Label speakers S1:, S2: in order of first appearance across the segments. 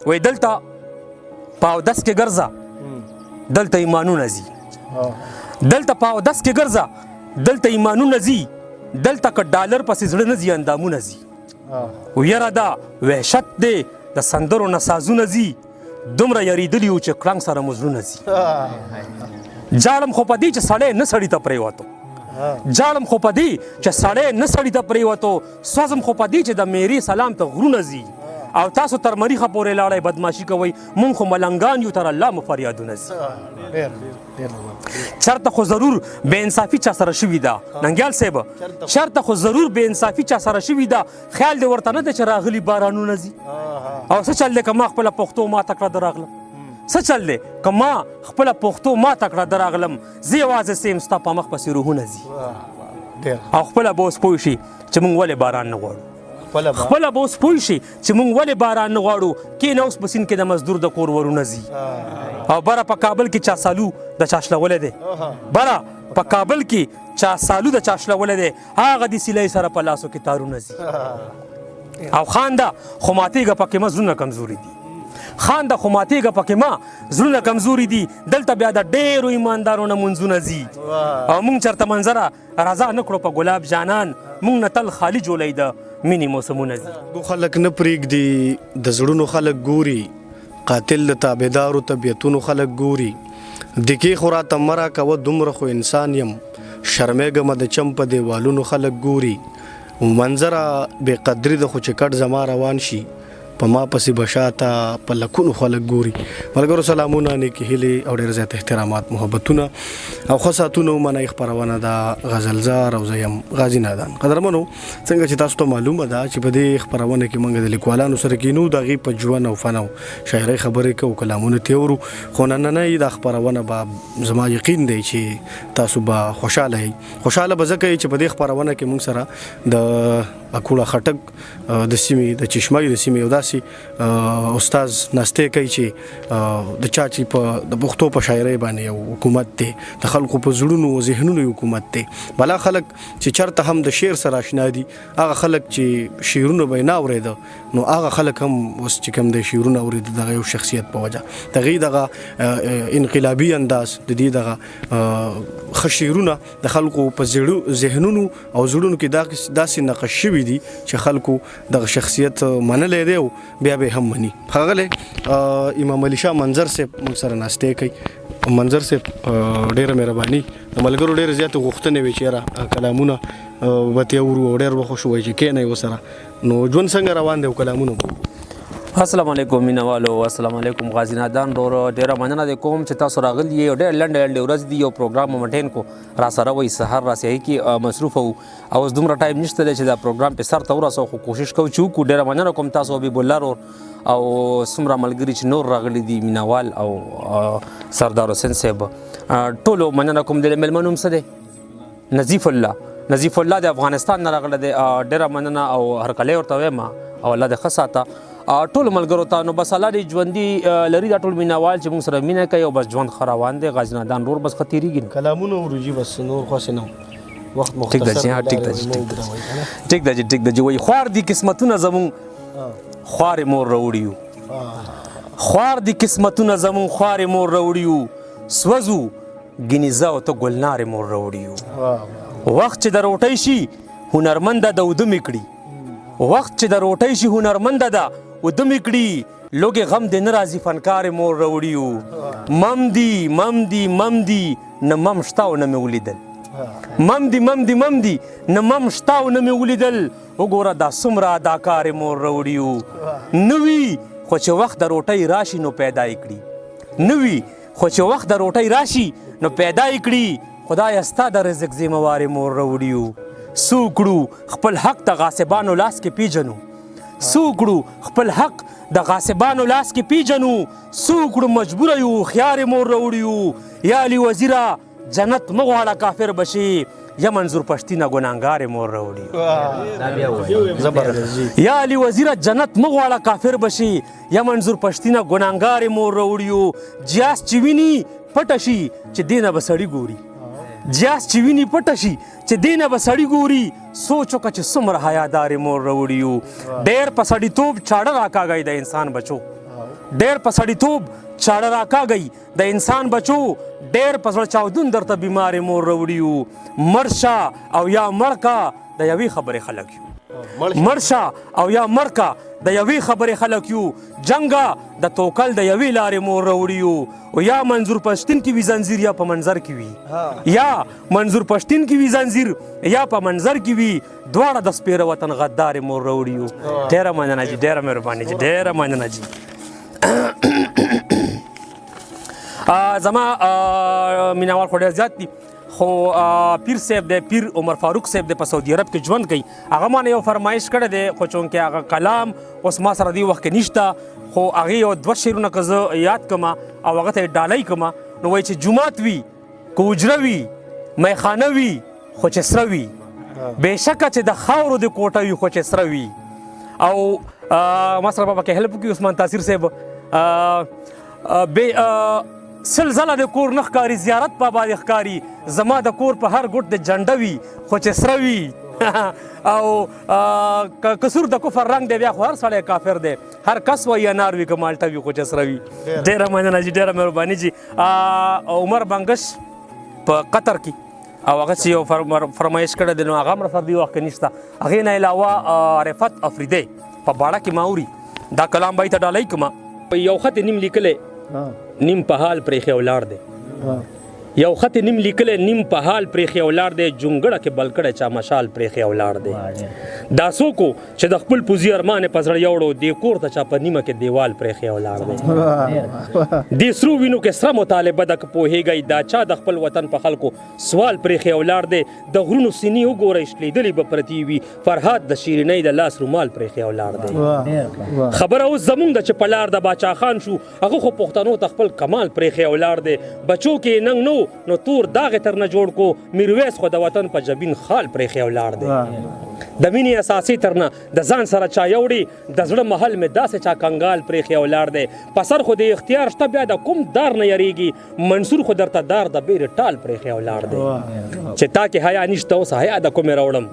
S1: وای دلته په اودس کې ګرځه دلته ایمانونه ځي دلته په اودس کې ګرځه دلته ایمانونه ځي دلته که ډالر پسې زړه نه ځي اندامونه ځي ویره دا وحشت دی د سندرو نه سازونه ځي دومره یریدلي وو چې کړنګ سره مو زړونه ځي جاړم خو په دې چې سړی نه سړي ته پرېوتو جاړم خو په دې چې سړی نه سړي ته پرېوتو سوځم خو په دې چې د میرې سلام ته غرونه ځي او تاسو تر مریخه پورې لاړئ بدماشي کوئ مونږ خو ملنګان یو تر الله مو فریادونه ځي چرته خو ضرور بې انصافي چا سره شوي ده ننګیال صاحب چرته خو ضرور بې انصافي چا سره شوي ده خیال دې ورته نه دی چې راغلي بارانونه ځي او څه چل دی که ما خپله پښتو ماته کړه د راغلم څه چل دی که ما خپله پښتو ماته کړه د راغلم زه یوازې سیم ستا په مخ پسې روحونه ځي او خپله به اوس پوه شي چې موږ ولې باران نه غواړو خپله به اوس پوه شي چې موږ ولې باران نه غواړو کینه اوس په سیند کې د مزدور د کور ورونه ځي او بره په کابل کې چا سالو د چا شلولی دی بره په کابل کې چا سالو د چا شلولی دی هغه د سیلۍ سره په لاسو کې تارونه ځي او خانده خو ماتېږه پکې ما زړونه کمزوري دي خانده خو ماتېږه پکې ما زړونه کمزوري دي دلته بیا د ډېرو ایماندارو نه منځونه ځي او موږ چېرته منظره رضا نه کړو په ګلاب جانان موږ نه تل خالي جولی د مینې موسمونه ځي
S2: خلک نه پرېږدي د زړونو خلک ګوري قاتل د تابعدارو طبیعتونو خلک ګوري دکې خو راته مه راکوه دومره خو انسان یم شرمېږمه د چم په دیوالونو خلک ګوري منظره بې قدري ده خو چې کټ زما روان شي په ما پسې به شاته په لکونو خلک ګوري ملګرو سلامونه نیکې هیلې او ډېر زیات احترامات محبتونه او ښه ساعتونه ومنئ خپرونه ده غزلزار او زه یم غازي نادان قدرمنو څنګه چې تاسو ته معلومه ده چې په دې خپرونه کې موږ د لیکوالانو سره کینو د هغې په ژوند او فن او شاعرۍ خبرې کوو کلامونه تېورو خو نننۍ دا خپرونه به زما یقین دی چې تاسو به خوشحاله یئ خوشحاله به ځکه چې په دې خپرونه کې موږ سره د اکوړه خټک د سیمې د چشمای د سیمې یو داسې استاد ناستې کوي چې د چا چې په د پښتو په شاعرۍ باندې یو حکومت دی د خلکو په زړونو او ذهنونو یو حکومت دی بلا خلک چې چرته هم د شعر سره آشنا دي هغه خلک چې شعرونه به یې نه اورېده نو هغه خلک هم اوس چې کوم د شعرونه اورېده دغه یو شخصیت په وجه د هغې دغه انقلابي انداز د دې دغه ښه شعرونه د خلکو په ذهنونو او زړونو کې داسې نقش شوي دي چې خلکو دغه شخصیت منلی دی او بیا به هم مني ښاغلی امام علي شاه منظر صاحب موږ سره ناستې کوي منظر صاحب ډېره مهرباني د ملګرو ډېرې زیاتې غوښتنې وې چې یاره کلامونه به تېورو او ډېر به خوښ ووایي چې کښېنئ ورسره نو ژوند څنګه روان دی او کلامونه
S1: السلام علیکم مینوالو السلام علیکم غازي نادان ورو ډیره مننه د کوم چې تاسو راغلی یو ډېر لنډ ورځ دی یو پروګرام مټین کو را سره وای سحر را سهي کې مصروف او اوس دومره ټایم نشته چې دا پروګرام په سر ته ورسو خو کوشش کوو چې کو ډیره مننه کوم تاسو به بولر او سمرا ملګری چې نور راغلی دی مینوال او سردار حسین صاحب ټولو مننه کوم د ملمنوم څه دی نظیف الله د افغانستان نه راغلی دی ډیره مننه او هر کله ورته وایم او الله د خاصه ټول ملګرو ته نو بس الله دې ژوندي لري دا ټول مینوال چې موږ سره مینه کوي او بس ژوند ښه روان دی غازي نادان رور بس ښه تېرېږي
S2: کلامونه وروجي بس نور خوښې نه وخت مختصر
S1: ټیک ده جی وایي خوار دي قسمتونه زمونږ خوارې مور راوړي خوار دي قسمتونه زمونږ خوارې مور راوړي سوځو ګینې زه او ته ګلنارې مور راوړي وخت چې د روټۍ شي هنرمنده د ودمې کړي وخت چې د روټۍ شي هنرمنده ده ودمې کړي لوګې غم دې نه راځي فنکارې مور راوړي مم دي نه مم شته او نه مې ولیدل مم دي نه مم شته او نه مې ولیدل وګوره دا څومره اداکارې مور راوړي نوي خو چې وخت د روټۍ راشي نو پیدا یې کړي خدای ستا د رزق ذمهوارې مور راوړي سوکړو خپل حق د غاصبانو لاس کې پیژنو سوکړو مجبوره یو خيار مور راوړو یا علي وزیره جنت مغواړه کافر بشي یا منظور پښتینه ګناهګار مور راوړي یا علي وزیره جنت مغواړه کافر بشي یا منظور پښتینه ګناهګار مور راوړي جیاس چې ویني پټه شي چې دینه به سړی ګوري سوچ وکړه چې څومره حیادارې مور راوړي ډېر په سړیتوب چاړه راکاږئ د انسان بچو ډېر په سړیتوب چاړه راکاږئ د انسان بچو ډېر په زړه چاودون درته بیمارې مور راوړي یو مړ شه او یا مړ کا د یوې خبرې خلک یو مړ شه او یا مړ کا د یوې خبرې خلک یو جنګه د توکل د یوې لارې مور راوړي یو او یا منظور پښتین کې وي زنځیر یا په منظر کې وي یا منظور پښتین کې وي زنځیر یا په منظر کې وي دواړه د سپېره وطن غدارې مور راوړي یو ډېره مننه جي ډېره مهرباني جي ډېره مننه جي زما مینوال خو ډېر زیات دي خو پیر صاحب دی پیر عمر فاروق صاحب دی په سعودي عرب کې ژوند کوي هغه ما نه یو فرمایش کړی دی خو چونکې هغه کلام اوس ما سره دې وخت کې نشته خو هغې یو دوه شعرونه که زه یاد کړم او هغه ته یې ډالۍ کړم نو وایي چې جومات وي که حجره وي میخانه وي خو چې سره وي بېشکه چې د خاورو د کوټه وي خو چې سره وي او ما سره به پکې هیلپ وکړي عثمان تاثیر صاحب سلزله د کور نه ښکاري زیارت په آباد ښکاري زما د کور په هر ګوټ د جنډه وي خو چې سره وي او کسور د کفر رنګ دی بیا خو هر سړی کافر دی هر کس وایي انار وي که مالټه وي خو چې سره وي ډېره مننه جي ډېره مهرباني جي عمر بنګش په قطر کې او هغه چې یو فرمایش کړی دی نو هغه هم را سره دې وخت کې نشته هغې نه علاوه رفت افریدی په باړه کې ما اوري دا کلام به یې ته ډالۍ کړم یو خط نیم لیکلی نیم په حال پرېښی ولاړ دی یو خط نیم لیکلی نیم په حال پرېښی ولاړ دی جونګړه کې بل کړی چا مشال پرېښی ولاړ دی دا څوک چې د خپل پوځي ارمان یې په زړه یوړو دې کور ته چا په نیمه کې دیوال پرېښی ولاړ دی دې سرو وینو کې سره مطالبه ده که پوهېږئ دا چا د خپل وطن په خلکو سوال پرېښی ولاړ دی د غرونو سینې وګورئ شلېدلې به پرتې وي فرهاد د شیرینۍ د لاس رومال پرېښی ولاړ دی خبره اوس زمونږ ده چې په لار د باچا خان شو هغه خو پښتنو ته خپل کمال پرېښی ولاړ دی بچو کې ننګ نو نو تور داغې تر نه جوړ کو میرویس خو د وطن په جبین خال پرېښی ولاړ دی د مینې اساسي تر نه د ځان سره چا یوړي د زړه محل مې داسې چا کنګال پرېښی ولاړ دی په سر خو د اختیار شته بیا د کوم دار نه یریږي منصور خو درته دار د بیرې ټال پرېښی ولاړ دی چې تا کې حیا نشته اوس حیا د کومې راوړم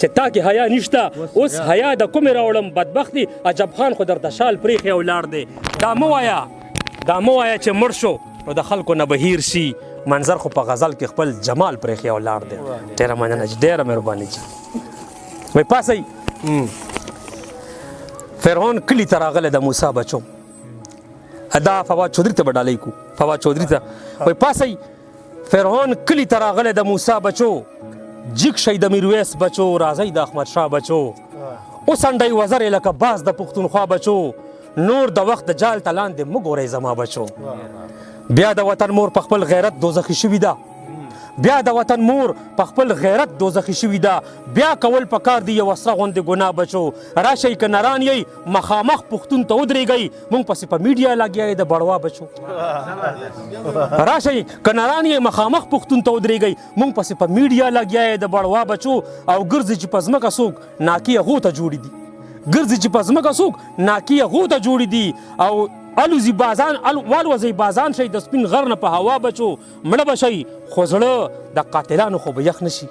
S1: چې تا کې حیا نشته اوس حیا د کومې راوړم بدبختي عجب خان خو درته شال پرېښی ولاړ دی دا مه وایه چې مړ شو نو د خلکو نه به هیر شي منظر خو په غزل کې خپل جمال پرېښی ولاړ دی ډېره مننه جي ډېره مهرباني جي وای پاسئ فرعون کلي ته راغلی د موسی بچو دا فواد چودري ته به ډالۍ کو فواد چودري ته وای پاسئ فرعون کلي ته راغلی د موسی بچو جګ شئ د میرویس بچو راځئ د احمدشاه بچو وسنډئ وزرې لکه باز د پښتونخوا بچو نور د وخت د جال ته لاندې مه ګورئ زما بچو بیا د وطن مور په خپل غیرت دوزخي شوي ده بیا د وطن مور په خپل غیرت دوزخي شوي ده بیا کول پکار دی یو سره غوندې ګناه بچو راشئ که نران یئ مخامخ پښتون ته ودرېږئ موږ پسې په میډیا لګیا یې د بړوا بچو راشئ که نران یئ مخامخ پښتون ته ودرېږئ موږ پسې په میډیا لګیا یې د بړوا بچو او ګرځي چې په ځمکه څوک ناکي هغو ته جوړي دي ګرځي چې په ځمکه څوک ناکي هغو ته جوړي دي او الوزي بازان والوزي بازان شي د سپین غر نه په هوا بچو مړه به شئ خو زړه د قاتلانو خو به یخ نه شي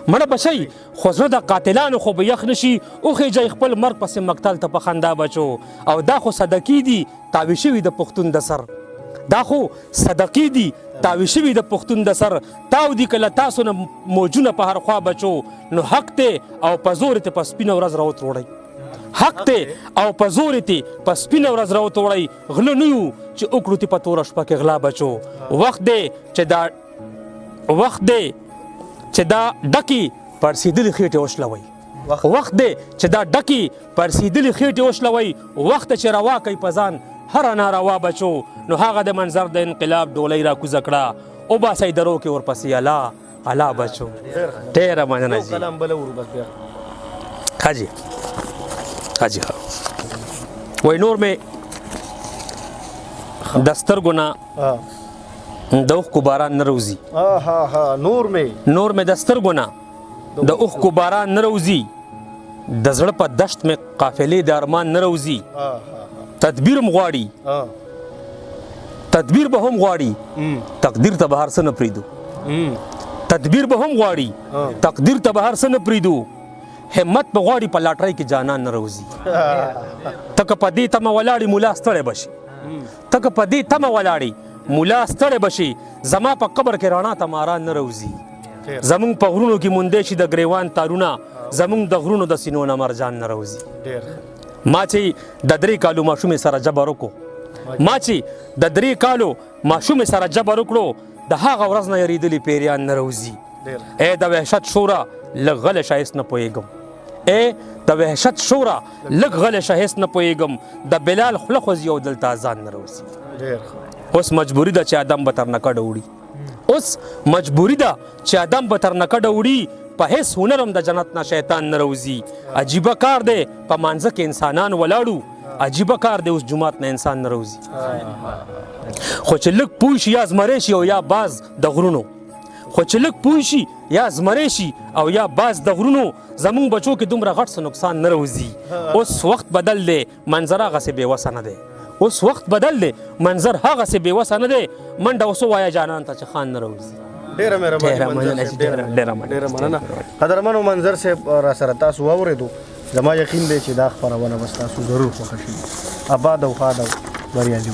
S1: مړه به شئ خو زړه د قاتلانو خو به یخ نه شي وخېږئ خپل مرګ پسې مقتل ته په خندا بچو او دا خو صدقې دي تاوې شوي د پښتون د سر دا خو صدقې دي تاوې شوي د پښتون د سر تاو دي که له تاسو نه موجونه په هر خوا بچو نو حق دی او په زور یې په سپینه ورځ راوتروړئ حق دی او په زور یې په سپینه ورځ راوتوړئ غله نه یو چې وکړو تی په توره شپه کې غلا بچو وخت دی چې دا ډکې پړسېدلې خېټې وشلوئ وخت دی چې دا ډکې پړسېدلې خېټې وشلوئ وخت چې روا کوي په ځان هره ناروا بچو نو هغه د منظر د انقلاب ډولۍ را کوزه کړه وباسئ درو کې ورپسې الا بچو ډېره مننه جي ښه جي حاجی وای نور مې د سترګو نه د اوښکو باران نه روځي نور مې د سترګو نه د اوښکو باران نه روځي د زړه په دشت مې قافلې د ارمان نه روځي تدبیر به هم غواړي تقدیر ته به هر څه نه پرېږدو همت په غواړي په لاټرۍ کې جانان نه روزي ته که په دې تمه ولاړې مولا ستړی بشي ته که په دې تمه ولاړې مولا ستړی بشي زما په قبر کې رڼا ته ماران نه روزي زمونږ په غرونو کې موندې شي د ګریوان تارونه زمونږ د غرونو د سینو نه مرجان نه روزي ما چې د 3 کالو ماشومې سره جبر وکړو ما چې د 3 کالو ماشومې سره جبر وکړو د هغه ورځ نه یریدلي پیریان نه روزي ای د وحشت شورا لږ غلی شایست نه پوهېږم ای د وحشت شورا لږ غلی شایست نه پوهېږم د بلال خوله خوځي او دلته اذان نه روزي اوس مجبوري ده چې ادم به تر نکډه وړي اوس مجبوري ده چې ادم به تر نکډه وړي په هیڅ هنر هم د جنت نه شیطان نه روزي عجیبه کار دی په مانځه کې انسانان ولاړو عجیبه کار دی اوس جومات نه انسان نه روزي خو چې لږ پوه شي یا زمری شي او یا باز د غرونو خو چې لږ پوه شي یا زمری شي او یا باز د غرونو زمونږ بچو کې دومره غټ څه نقصان نه روزي اوس وخت بدل دی منظر هغسې بېوسه نه دی اوس وخت بدل دی منظر هغسې بېوسه نه دی منډه اوس ووایه جانان ته چې خان نه روزي
S2: ډیره مهرباني مننه قدرمنو منظر صاحب را سره تاسو واورېدو زما یقین دی چې دا خپرونه بس تاسو ضرور خوښه شي آباد او ښاد او بریالي